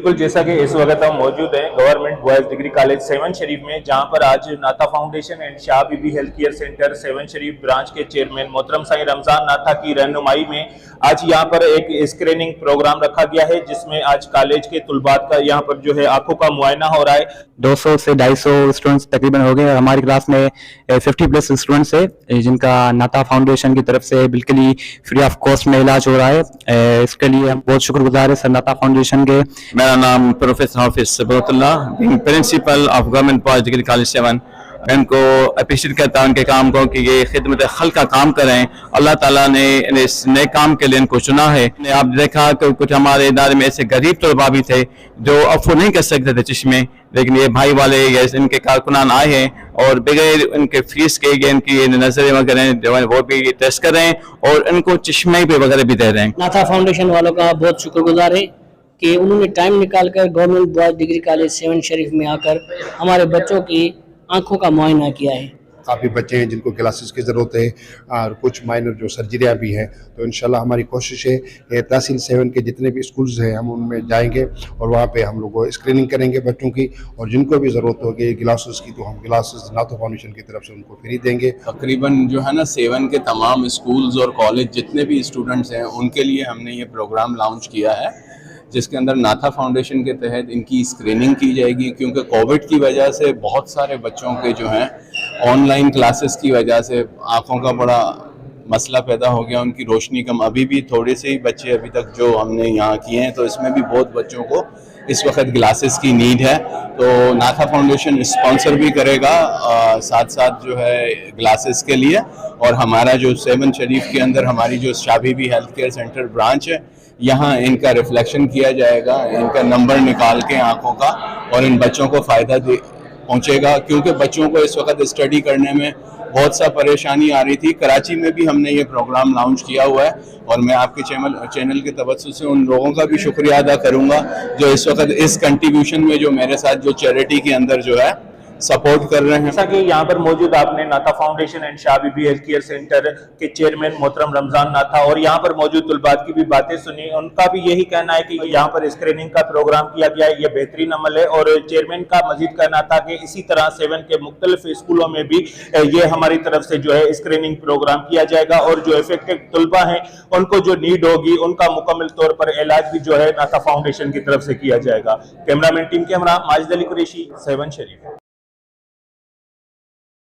बिल्कुल, जैसा कि इस वक्त हम मौजूद हैं government boys degree college Sehwan Sharif में, जहां पर आज Natha foundation and Shah Bibi health care centre Sehwan Sharif branch के चेयरमैन मोहतरम साईं रमजान नाथा की रहनुमाई में आज यहां पर एक स्क्रीनिंग प्रोग्राम रखा गया है, जिसमें आज कॉलेज के तुलबात का यहां पर जो है आंखों का मुआयना हो रहा है। 200 से 250 स्टूडेंट्स तकरीबन हो गए और हमारी क्लास में 50+ स्टूडेंट्स है जिनका नाथा फाउंडेशन की तरफ से बिल्कुल ही फ्री ऑफ कॉस्ट में इलाज हो रहा है। इसके लिए हम बहुत शुक्रगुजार है सर नाथा फाउंडेशन के। मेरा नाम professor Hafiz Sabratullah, principal of government boys degree college 7। मैं इनको अप्रिशिएट करता हूँ उनके काम को कि ये खिदमत खल्क का काम करें। अल्लाह ताला ने इस नए काम के लिए इनको चुना है। आप देखा कि कुछ हमारे इदारे में ऐसे गरीब तलबा भी थे जो अफोर्ड नहीं कर सकते थे चश्मे, लेकिन ये भाई वाले या इनके कारकुनान आए हैं और बगैर इनके फीस के इनकी नजरें वगैरह जो है वो भी टेस्ट कर रहे हैं और इनको चश्मे पे वगैरह भी दे रहे हैं। नाथा फाउंडेशन वालों का बहुत शुक्रगुजार है कि उन्होंने टाइम निकालकर government boys degree college Sehwan Sharif में आकर हमारे बच्चों की आंखों का मुआयना किया है। काफ़ी बच्चे हैं जिनको ग्लासेस की ज़रूरत है और कुछ माइनर जो सर्जरियाँ भी हैं, तो इंशाल्लाह हमारी कोशिश है कि तहसील 7 के जितने भी स्कूल्स हैं हम उनमें जाएंगे और वहाँ पे हम लोग स्क्रीनिंग करेंगे बच्चों की, और जिनको भी ज़रूरत होगी ग्लासेस की तो हम ग्लासेस नाथा फाउंडेशन की तरफ से उनको फ्री देंगे। तकरीबन जो है ना 7 के तमाम स्कूल्स और कॉलेज जितने भी स्टूडेंट्स हैं उनके लिए हमने ये प्रोग्राम लॉन्च किया है, जिसके अंदर नाथा फाउंडेशन के तहत इनकी स्क्रीनिंग की जाएगी। क्योंकि कोविड की वजह से बहुत सारे बच्चों के जो हैं ऑनलाइन क्लासेस की वजह से आँखों का बड़ा मसला पैदा हो गया, उनकी रोशनी कम। अभी भी थोड़े से ही बच्चे अभी तक जो हमने यहाँ किए हैं, तो इसमें भी बहुत बच्चों को इस वक्त ग्लासेस की नीड है। तो नाथा फाउंडेशन स्पॉन्सर भी करेगा साथ साथ जो है ग्लासेस के लिए। और हमारा जो सेवन शरीफ के अंदर हमारी जो Shah Bibi health care centre branch है, यहाँ इनका रिफ्लेक्शन किया जाएगा, इनका नंबर निकाल के आँखों का, और इन बच्चों को फ़ायदा पहुँचेगा। क्योंकि बच्चों को इस वक्त स्टडी करने में बहुत सा परेशानी आ रही थी। कराची में भी हमने ये प्रोग्राम लॉन्च किया हुआ है, और मैं आपके चैनल के तवज्जुह से उन लोगों का भी शुक्रिया अदा करूँगा जो इस वक्त इस कंट्रीब्यूशन में जो मेरे साथ जो चैरिटी के अंदर जो है सपोर्ट कर रहे हैं। जैसा कि यहाँ पर मौजूद आपने Natha foundation and Shah Bibi health care centre के चेयरमैन मोहतरम रमजान नाथा और यहाँ पर मौजूद तुलबात की भी बातें सुनी, उनका भी यही कहना है कि यहाँ पर स्क्रीनिंग का प्रोग्राम किया गया है, ये बेहतरीन अमल है। और चेयरमैन का मजीद कहना था कि इसी तरह 7 के मुख्तलिफ स्कूलों में भी ये हमारी तरफ से जो है स्क्रीनिंग प्रोग्राम किया जाएगा, और जो इफेक्टेड तुलबा हैं उनको जो नीड होगी उनका मुकम्मल तौर पर इलाज भी जो है नाथा फाउंडेशन की तरफ से किया जाएगा। कैमरामैन टीम के हमरा माजिद अली कुरैशी, सेवन शरीफ।